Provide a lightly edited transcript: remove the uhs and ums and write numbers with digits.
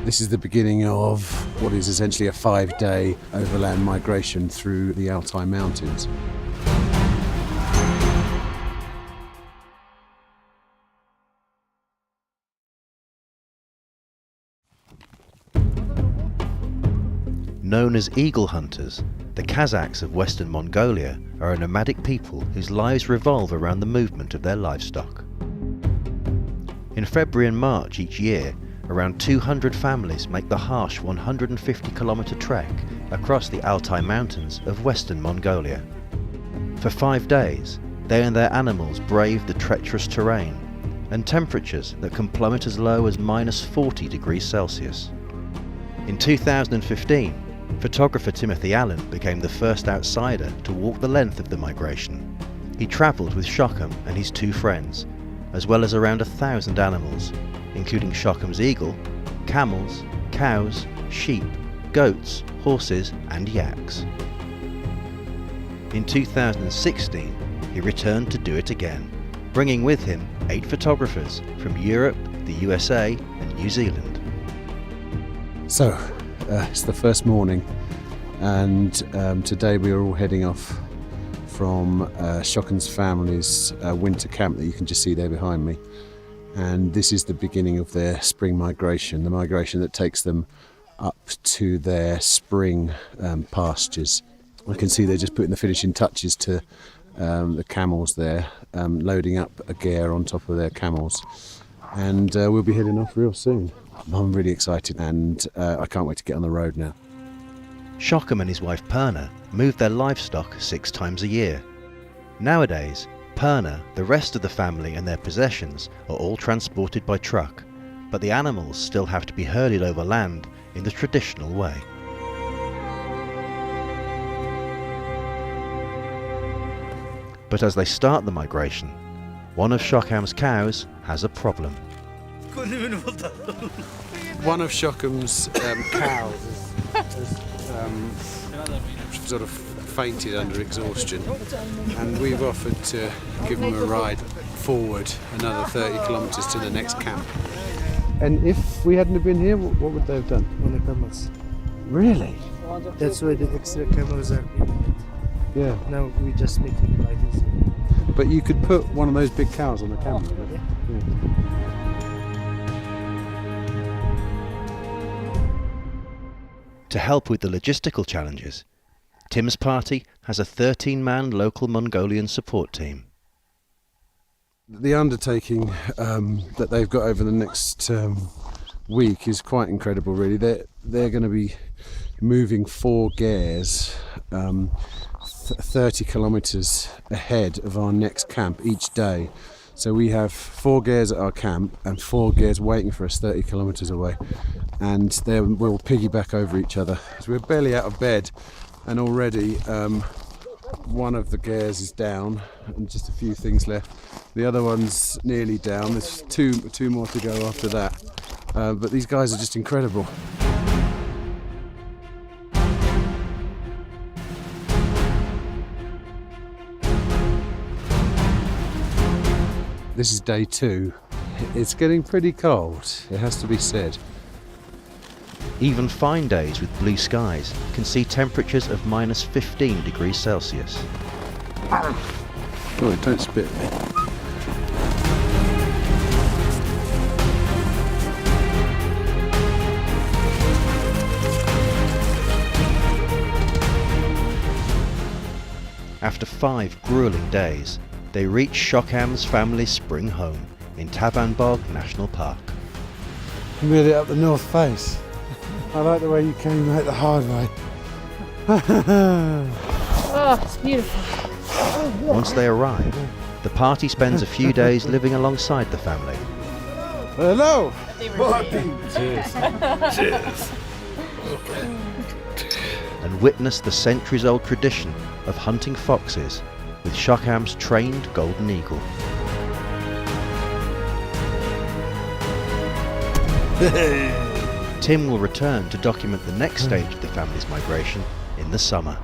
This is the beginning of what is essentially a 5-day overland migration through the Altai mountains. Known as eagle hunters, the Kazakhs of Western Mongolia are a nomadic people whose lives revolve around the movement of their livestock. In February and March each year, around 200 families make the harsh 150-kilometre trek across the Altai mountains of Western Mongolia. For 5 days, they and their animals brave the treacherous terrain and temperatures that can plummet as low as -40 degrees Celsius. In 2015, photographer Timothy Allen became the first outsider to walk the length of the migration. He travelled with Shockham and his 2 friends, as well as around 1,000 animals, including Shockham's eagle, camels, cows, sheep, goats, horses and yaks. In 2016, he returned to do it again, bringing with him 8 photographers from Europe, the USA and New Zealand. So, it's the first morning, and today we are all heading off from Shockham's family's winter camp that you can just see there behind me. And this is the beginning of their spring migration, the migration that takes them up to their spring pastures. I can see they're just putting the finishing touches to the camels there, loading up a gear on top of their camels. And we'll be heading off real soon. I'm really excited, and I can't wait to get on the road now. Shockham and his wife Perna move their livestock 6 times a year. Nowadays, Perna, the rest of the family and their possessions are all transported by truck, but the animals still have to be herded over land in the traditional way. But as they start the migration, one of Shockham's cows has a problem. One of Shockham's cows has sort of fainted under exhaustion, and we've offered to give him a ride forward another 30 kilometres to the next camp. And if we hadn't have been here, what would they have done? On the camels. Really? That's why the extra camels are needed. Yeah. Now we just making it like this. But you could put one of those big cows on the camel. Yeah. To help with the logistical challenges, Tim's party has a 13-man local Mongolian support team. The undertaking that they've got over the next week is quite incredible, really. They're going to be moving 4 gears 30 kilometres ahead of our next camp each day. So we have 4 gears at our camp and 4 gears waiting for us 30 kilometres away, and we'll piggyback over each other. So we're barely out of bed, and already one of the gears is down and just a few things left. The other one's nearly down. There's two more to go after that, but these guys are just incredible. This is day 2. It's getting pretty cold, it has to be said. Even fine days with blue skies can see temperatures of -15 degrees Celsius. Oh, don't spit at me. After 5 grueling days, they reach Shockham's family's spring home in Tavanbog National Park. You made it up the north face. I like the way you came out the hard way. Oh, it's beautiful. Once they arrive, the party spends a few days living alongside the family. Hello! Cheers. Cheers. And witness the centuries-old tradition of hunting foxes with Shockham's trained golden eagle. Tim will return to document the next stage of the family's migration in the summer.